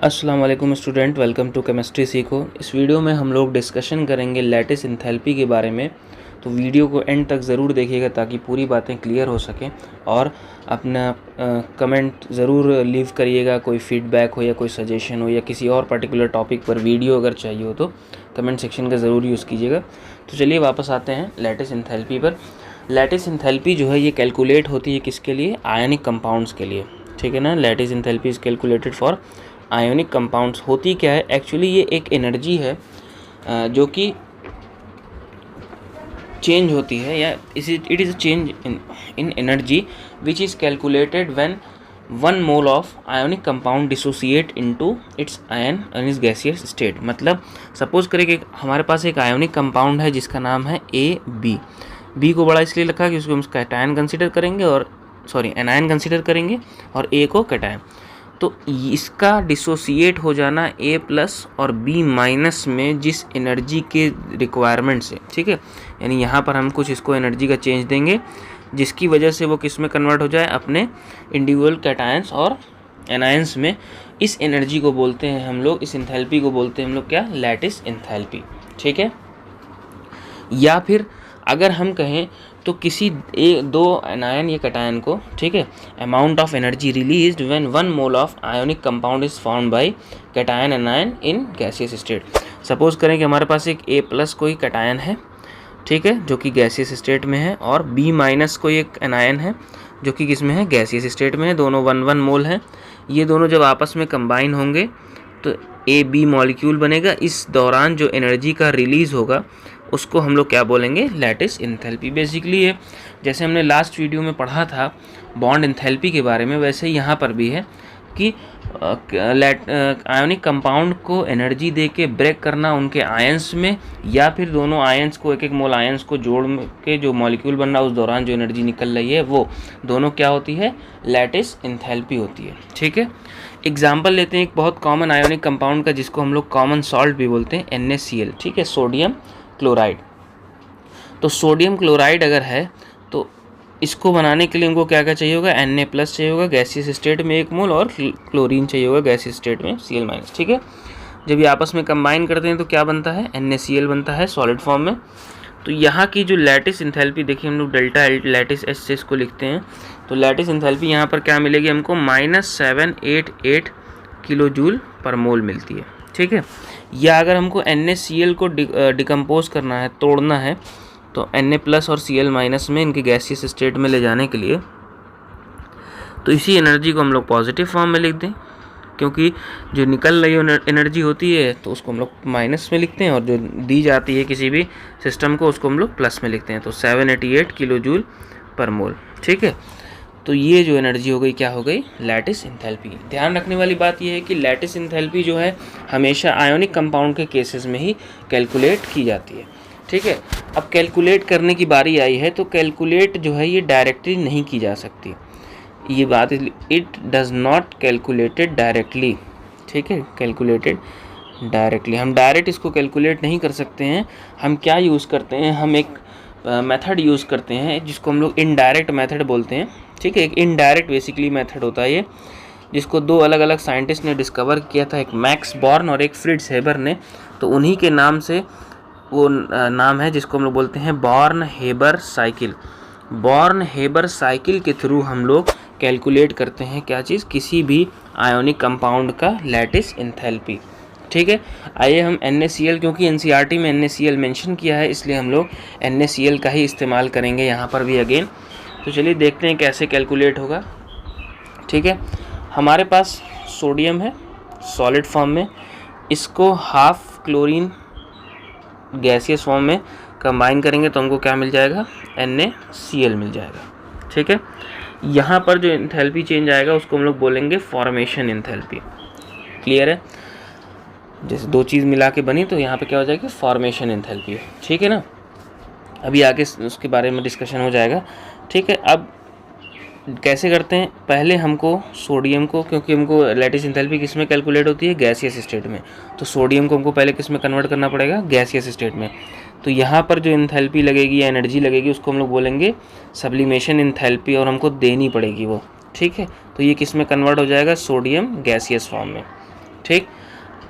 अस्सलाम वालेकुम student, welcome to chemistry सीखो। इस वीडियो में हम लोग डिस्कशन करेंगे लैटिस एंथैल्पी के बारे में। तो वीडियो को एंड तक ज़रूर देखिएगा ताकि पूरी बातें क्लियर हो सकें। और अपना कमेंट ज़रूर लीव करिएगा, कोई फीडबैक हो या कोई सजेशन हो या किसी और पर्टिकुलर टॉपिक पर वीडियो अगर चाहिए हो तो कमेंट सेक्शन का ज़रूर यूज़ कीजिएगा। तो चलिए वापस आते हैं लैटिस एंथैल्पी पर। लैटिस एंथैल्पी जो है ये कैलकुलेट होती है किसके लिए? आयनिक कंपाउंड्स के लिए, ठीक है ना। Lattice enthalpy is calculated for ionic compounds. होती क्या है एक्चुअली? ये एक एनर्जी है जो कि चेंज होती है, या it is a change in energy which is calculated when 1 mole of ionic compound dissociate into its ion in is gaseous state. मतलब सपोज करें कि हमारे पास एक आयोनिक कंपाउंड है जिसका नाम है AB। बी को बड़ा इसलिए रखा कि उसको हम कैटायन कंसिडर करेंगे और एनायन कंसिडर करेंगे और ए को कैटायन। तो इसका डिसोसिएट हो जाना A+ और B- में जिस एनर्जी के रिक्वायरमेंट से, ठीक है, यानी यहाँ पर हम कुछ इसको एनर्जी का चेंज देंगे जिसकी वजह से वो किस में कन्वर्ट हो जाए? अपने इंडिविजुअल कैटायंस और एनायंस में। इस एनर्जी को बोलते हैं हम लोग, इस एंथैल्पी को बोलते हैं हम लोग क्या? लैटिस एंथैल्पी, ठीक है। या फिर अगर हम कहें तो किसी दो एनायन या कैटायन को, ठीक है, amount of energy released when 1 mole of ionic compound is found by cation anion in gaseous state. Suppose करें कि हमारे पास एक A+ कोई कैटायन है, ठीक है, जो कि गैसियस स्टेट में है, और B- कोई एक एनायन है जो कि किस में है? गैसियस स्टेट में है। दोनों 1 मोल हैं। ये दोनों जब आपस में कंबाइन होंगे तो AB मॉलिक्यूल बनेगा। इस दौरान जो एनर्जी का रिलीज़ होगा उसको हम लोग क्या बोलेंगे? Lattice enthalpy. बेसिकली ये जैसे हमने लास्ट वीडियो में पढ़ा था बॉन्ड एंथैल्पी के बारे में, वैसे यहाँ पर भी है कि आयोनिक कंपाउंड को एनर्जी दे के ब्रेक करना उनके आयंस में, या फिर दोनों आयंस को एक मोल आयंस को जोड़ के जो मॉलिक्यूल बन रहा है उस दौरान जो एनर्जी निकल रही है वो दोनों क्या होती है? लैटिस एंथैल्पी होती है, ठीक है। एग्जाम्पल लेते हैं एक बहुत कॉमन आयोनिक कंपाउंड का जिसको हम लोग कॉमन सॉल्ट भी बोलते हैं, NaCl, ठीक है, सोडियम क्लोराइड। तो सोडियम क्लोराइड अगर है तो इसको बनाने के लिए हमको क्या क्या चाहिए होगा? Na+ चाहिए होगा गैसियस स्टेट में 1 मोल, और क्लोरीन चाहिए होगा गैसियस स्टेट में Cl-, ठीक है। जब ये आपस में कंबाइन करते हैं तो क्या बनता है? NaCl बनता है सॉलिड फॉर्म में। तो यहाँ की जो लैटिस एंथैल्पी देखिए, हम लोग डेल्टा लैटिस S से इसको लिखते हैं। तो लैटिस एंथैल्पी यहाँ पर क्या मिलेगी हमको? -788 किलो जूल पर मोल मिलती है, ठीक है। या अगर हमको NaCl को डिकम्पोज करना है, तोड़ना है, तो Na+ और Cl- में इनके गैसियस स्टेट में ले जाने के लिए तो इसी एनर्जी को हम लोग पॉजिटिव फॉर्म में लिख दें, क्योंकि जो निकल रही एनर्जी होती है तो उसको हम लोग माइनस में लिखते हैं, और जो दी जाती है किसी भी सिस्टम को उसको हम लोग प्लस में लिखते हैं। तो 788 किलो जूल पर मोल, ठीक है। तो ये जो एनर्जी हो गई क्या हो गई? Lattice enthalpy. ध्यान रखने वाली बात यह है कि लैटिस एंथैल्पी जो है हमेशा आयोनिक कंपाउंड के केसेस में ही कैलकुलेट की जाती है, ठीक है। अब कैलकुलेट करने की बारी आई है, तो कैलकुलेट जो है ये डायरेक्टली नहीं की जा सकती, ये बात, it does not calculated directly, ठीक है। कैलकुलेटेड डायरेक्टली, हम डायरेक्ट इसको कैलकुलेट नहीं कर सकते हैं। हम क्या यूज़ करते हैं? हम एक मेथड यूज़ करते हैं जिसको हम लोग इनडायरेक्ट मेथड बोलते हैं, ठीक है। एक इनडायरेक्ट बेसिकली मेथड होता है ये, जिसको दो अलग अलग साइंटिस्ट ने डिस्कवर किया था, एक मैक्स बॉर्न और एक फ्रिट्ज हेबर ने। तो उन्हीं के नाम से वो नाम है जिसको हम लोग बोलते हैं Born Haber cycle. Born Haber cycle के थ्रू हम लोग कैलकुलेट करते हैं क्या चीज़? किसी भी आयोनिक कंपाउंड का लैटिस एंथैल्पी, ठीक है। आइए हम NaCl, क्योंकि NCERT में NaCl मेंशन किया है इसलिए हम लोग NaCl का ही इस्तेमाल करेंगे यहाँ पर भी अगेन। तो चलिए देखते हैं कैसे कैलकुलेट होगा, ठीक है। हमारे पास सोडियम है सॉलिड फॉर्म में, इसको हाफ क्लोरीन गैसियस फॉर्म में कंबाइन करेंगे तो हमको क्या मिल जाएगा? NaCl मिल जाएगा, ठीक है। यहाँ पर जो एंथैल्पी चेंज आएगा उसको हम लोग बोलेंगे फॉर्मेशन एंथैल्पी। क्लियर है? जैसे दो चीज़ मिला के बनी तो यहाँ पे क्या हो जाएगी? फॉर्मेशन एंथैल्पी, ठीक है ना। अभी आगे उसके बारे में डिस्कशन हो जाएगा, ठीक है। अब कैसे करते हैं? पहले हमको सोडियम को, क्योंकि हमको लैटिस एंथैल्पी किस में कैलकुलेट होती है? गैसियस स्टेट में। तो सोडियम को हमको पहले किस में कन्वर्ट करना पड़ेगा? गैसियस स्टेट में। तो यहाँ पर जो एंथैल्पी लगेगी या एनर्जी लगेगी उसको हम लोग बोलेंगे सब्लिमेशन एंथैल्पी, और हमको देनी पड़ेगी वो, ठीक है। तो ये किस में कन्वर्ट हो जाएगा? सोडियम गैसियस फॉर्म में, ठीक।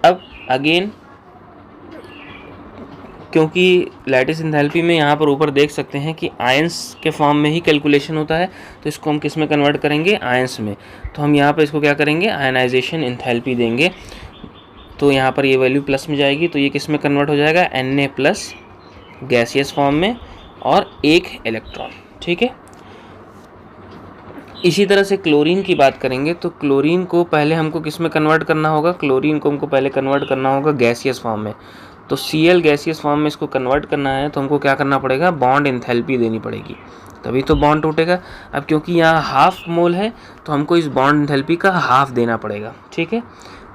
अब अगेन क्योंकि लैटिस एंथैल्पी में यहाँ पर ऊपर देख सकते हैं कि आयंस के फॉर्म में ही कैलकुलेशन होता है, तो इसको हम किस में कन्वर्ट करेंगे, आयंस में। तो हम यहाँ पर इसको क्या करेंगे, आयनाइजेशन एंथैल्पी देंगे। तो यहाँ पर ये वैल्यू प्लस में जाएगी, तो ये किस में कन्वर्ट हो जाएगा, Na प्लस गैसियस फॉर्म में और 1 इलेक्ट्रॉन। ठीक है। इसी तरह से क्लोरीन की बात करेंगे तो क्लोरीन को पहले हमको किस में कन्वर्ट करना होगा, क्लोरीन को हमको पहले कन्वर्ट करना होगा गैसियस फॉर्म में। तो Cl गैसियस फॉर्म में इसको कन्वर्ट करना है तो हमको क्या करना पड़ेगा, बॉन्ड एंथैल्पी देनी पड़ेगी, तभी तो बॉन्ड टूटेगा। अब क्योंकि यहाँ हाफ मोल है तो हमको इस बॉन्ड एंथैल्पी का हाफ देना पड़ेगा। ठीक है,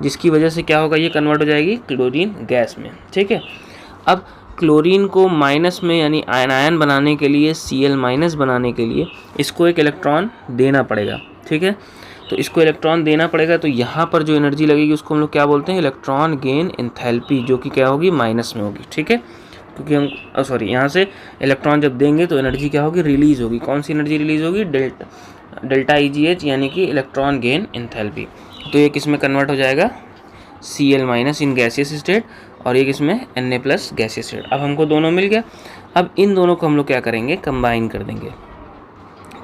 जिसकी वजह से क्या होगा, ये कन्वर्ट हो जाएगी क्लोरीन गैस में। ठीक है। अब क्लोरीन को माइनस में यानी आयन बनाने के लिए, Cl माइनस बनाने के लिए इसको एक इलेक्ट्रॉन देना पड़ेगा। ठीक है, तो इसको इलेक्ट्रॉन देना पड़ेगा, तो यहाँ पर जो एनर्जी लगेगी उसको हम लोग क्या बोलते हैं, इलेक्ट्रॉन गेन एंथैल्पी, जो कि क्या होगी, माइनस में होगी। ठीक है, क्योंकि हम यहाँ से इलेक्ट्रॉन जब देंगे तो एनर्जी क्या होगी, रिलीज़ होगी। कौन सी एनर्जी रिलीज़ होगी, डेल्टा EGH यानी कि इलेक्ट्रॉन गेन एंथैल्पी। तो ये किस में कन्वर्ट हो जाएगा, Cl minus in gaseous state और ये किसमें, Na प्लस गैसियस स्टेट। अब हमको दोनों मिल गया। अब इन दोनों को हम लोग क्या करेंगे, कंबाइन कर देंगे।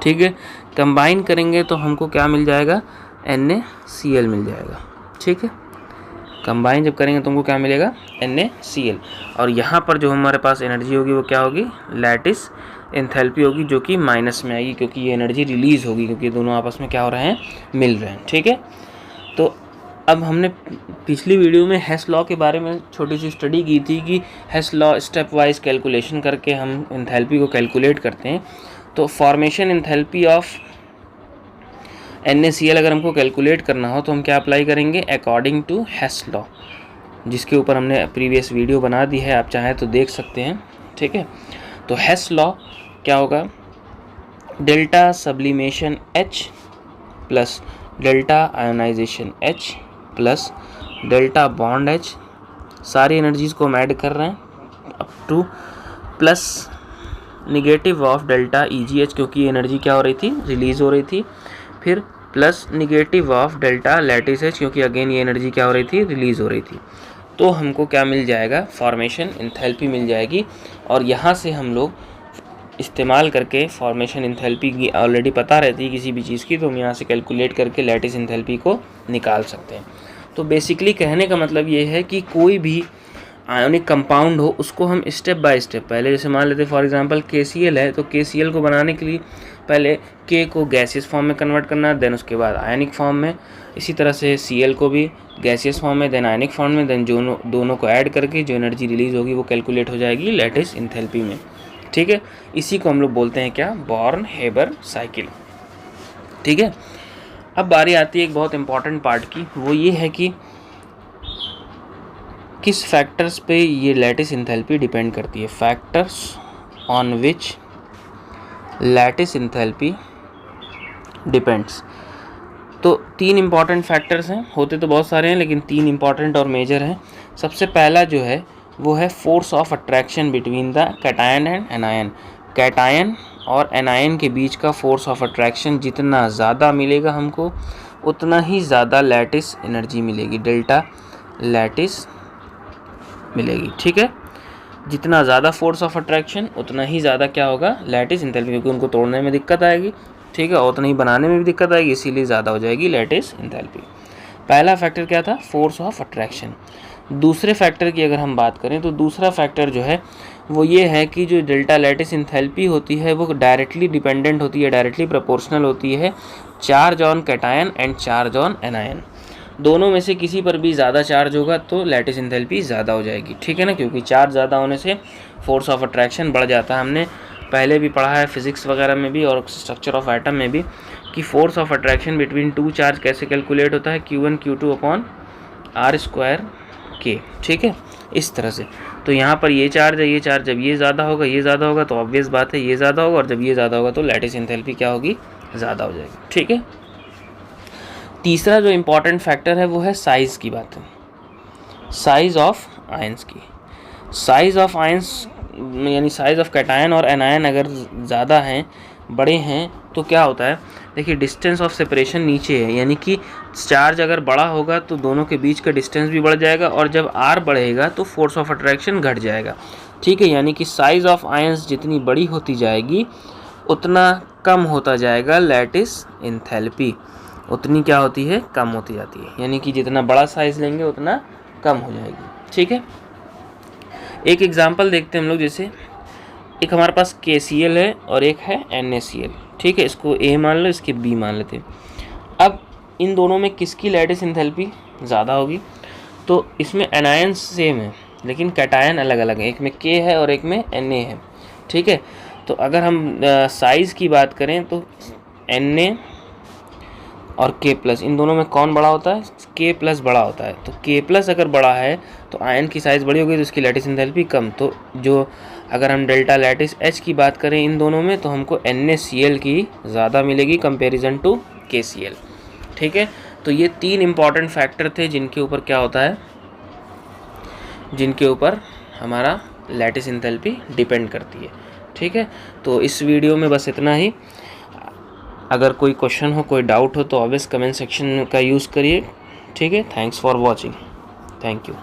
ठीक है, कंबाइन करेंगे तो हमको क्या मिल जाएगा, NaCl मिल जाएगा। ठीक है, कंबाइन जब करेंगे तो हमको क्या मिलेगा, NaCl। और यहाँ पर जो हमारे पास एनर्जी होगी वो क्या होगी, लैटिस एंथैल्पी होगी, जो कि माइनस में आएगी क्योंकि ये एनर्जी रिलीज़ होगी, क्योंकि दोनों आपस में क्या हो रहे हैं, मिल रहे हैं। ठीक है, तो अब हमने पिछली वीडियो में हेस लॉ के बारे में छोटी सी स्टडी की थी कि हेस लॉ स्टेप वाइज कैलकुलेशन करके हम एंथैल्पी को कैलकुलेट करते हैं। तो फॉर्मेशन एंथैल्पी ऑफ NaCl अगर हमको कैलकुलेट करना हो तो हम क्या अप्लाई करेंगे, अकॉर्डिंग टू हेस लॉ, जिसके ऊपर हमने प्रीवियस वीडियो बना दी है, आप चाहें तो देख सकते हैं। ठीक है, तो हेस लॉ क्या होगा, delta sublimation H plus delta ionisation H plus delta bond H, सारी एनर्जीज़ को हम ऐड कर रहे हैं up to plus negative of delta EGH, क्योंकि एनर्जी क्या हो रही थी, रिलीज़ हो रही थी, फिर plus negative of delta lattice H, क्योंकि अगेन ये एनर्जी क्या हो रही थी, रिलीज़ हो रही थी। तो हमको क्या मिल जाएगा, फॉर्मेशन एंथैल्पी मिल जाएगी। और यहाँ से हम लोग इस्तेमाल करके फॉर्मेशन एंथैल्पी की ऑलरेडी पता रहती है किसी भी चीज़ की, तो हम यहाँ से कैलकुलेट करके लैटिस एंथैल्पी को निकाल सकते हैं। तो बेसिकली कहने का मतलब ये है कि कोई भी आयोनिक कंपाउंड हो उसको हम स्टेप बाय स्टेप, पहले जैसे मान लेते फॉर एग्जांपल KCl है, तो KCl को बनाने के लिए पहले K को गैसियस फॉर्म में कन्वर्ट करना, देन उसके बाद आयनिक फॉर्म में। इसी तरह से Cl को भी गैसियस फॉर्म में, देन आयनिक फॉर्म में, देन दोनों को ऐड करके जो एनर्जी रिलीज़ होगी वो कैलकुलेट हो जाएगी लैटिस एंथैल्पी में। ठीक है, इसी को हम लोग बोलते हैं क्या, बॉर्न हेबर साइकिल। ठीक है, अब बारी आती है एक बहुत इंपॉर्टेंट पार्ट की, वो ये है कि किस फैक्टर्स पे ये लैटिस एंथैल्पी डिपेंड करती है, factors on which lattice enthalpy depends. तो 3 इंपॉर्टेंट फैक्टर्स हैं, होते तो बहुत सारे हैं लेकिन 3 इंपॉर्टेंट और मेजर हैं। सबसे पहला जो है वो है force of attraction between the cation and anion. Cation और एनायन के बीच का फोर्स ऑफ अट्रैक्शन जितना ज़्यादा मिलेगा हमको, उतना ही ज़्यादा लैटिस एनर्जी मिलेगी, डेल्टा लैटिस मिलेगी। ठीक है, जितना ज़्यादा फोर्स ऑफ अट्रैक्शन उतना ही ज़्यादा क्या होगा, लैटिस एंथैल्पी, क्योंकि उनको तोड़ने में दिक्कत आएगी। ठीक है, और उतना ही बनाने में भी दिक्कत आएगी, इसीलिए ज़्यादा हो जाएगी लैटिस एंथैल्पी। पहला फैक्टर क्या था, फोर्स ऑफ अट्रैक्शन। दूसरे फैक्टर की अगर हम बात करें तो दूसरा फैक्टर जो है वो ये है कि जो डेल्टा लैटिस एंथैल्पी होती है वो डायरेक्टली डिपेंडेंट होती है, डायरेक्टली प्रोपोर्शनल होती है charge on cation and charge on anion. दोनों में से किसी पर भी ज़्यादा चार्ज होगा तो लैटिस एंथैल्पी ज़्यादा हो जाएगी। ठीक है ना, क्योंकि चार्ज ज़्यादा होने से फोर्स ऑफ अट्रैक्शन बढ़ जाता है। हमने पहले भी पढ़ा है फिजिक्स वगैरह में भी और स्ट्रक्चर ऑफ एटम में भी कि force of attraction between 2 charge कैसे कैलकुलेट होता है, Q1 Q2 upon R² K। ठीक है, इस तरह से। तो यहाँ पर ये चार्ज है, ये चार्ज जब ये ज़्यादा होगा, ये ज़्यादा होगा तो ऑब्वियस बात है ये ज़्यादा होगा, और जब ये ज़्यादा होगा तो लैटिस एंथैल्पी क्या होगी, ज़्यादा हो जाएगी। ठीक है, तीसरा जो इम्पॉर्टेंट फैक्टर है वो है साइज़ की बात है, साइज़ ऑफ आयंस की। साइज़ ऑफ आयंस यानी साइज़ ऑफ कैटायन और एनायन अगर ज़्यादा हैं बड़े हैं तो क्या होता है, देखिए डिस्टेंस ऑफ सेपरेशन नीचे है, यानी कि चार्ज अगर बड़ा होगा तो दोनों के बीच का डिस्टेंस भी बढ़ जाएगा, और जब आर बढ़ेगा तो फोर्स ऑफ अट्रैक्शन घट जाएगा। ठीक है, यानी कि साइज ऑफ आयंस जितनी बड़ी होती जाएगी उतना कम होता जाएगा लैटिस एंथैल्पी, उतनी क्या होती है, कम होती जाती है, यानी कि जितना बड़ा साइज लेंगे उतना कम हो जाएगी। ठीक है, एक एग्जांपल देखते हैं हम लोग। जैसे एक हमारे पास KCl है और एक है NaCl। ठीक है, इसको A मान लो, इसके B मान लेते हैं। अब इन दोनों में किसकी लैटिस एंथैल्पी ज़्यादा होगी, तो इसमें एनायंस सेम है लेकिन कैटायन अलग अलग है, एक में K है और एक में Na है। ठीक है, तो अगर हम साइज़ की बात करें तो Na और K+ इन दोनों में कौन बड़ा होता है, K+ बड़ा होता है। तो K+ अगर बड़ा है तो आयन की साइज़ बड़ी होगी तो इसकी लैटिस एंथैल्पी कम। तो जो अगर हम डेल्टा लैटिस H की बात करें इन दोनों में तो हमको NaCl की ज़्यादा मिलेगी कंपैरिजन टू KCl। ठीक है, तो ये 3 इम्पॉर्टेंट फैक्टर थे जिनके ऊपर क्या होता है, जिनके ऊपर हमारा लैटिस एंथैल्पी डिपेंड करती है। ठीक है, तो इस वीडियो में बस इतना ही। अगर कोई क्वेश्चन हो, कोई डाउट हो तो ऑब्वियस कमेंट सेक्शन का यूज़ करिए। ठीक है, thanks for watching, thank you.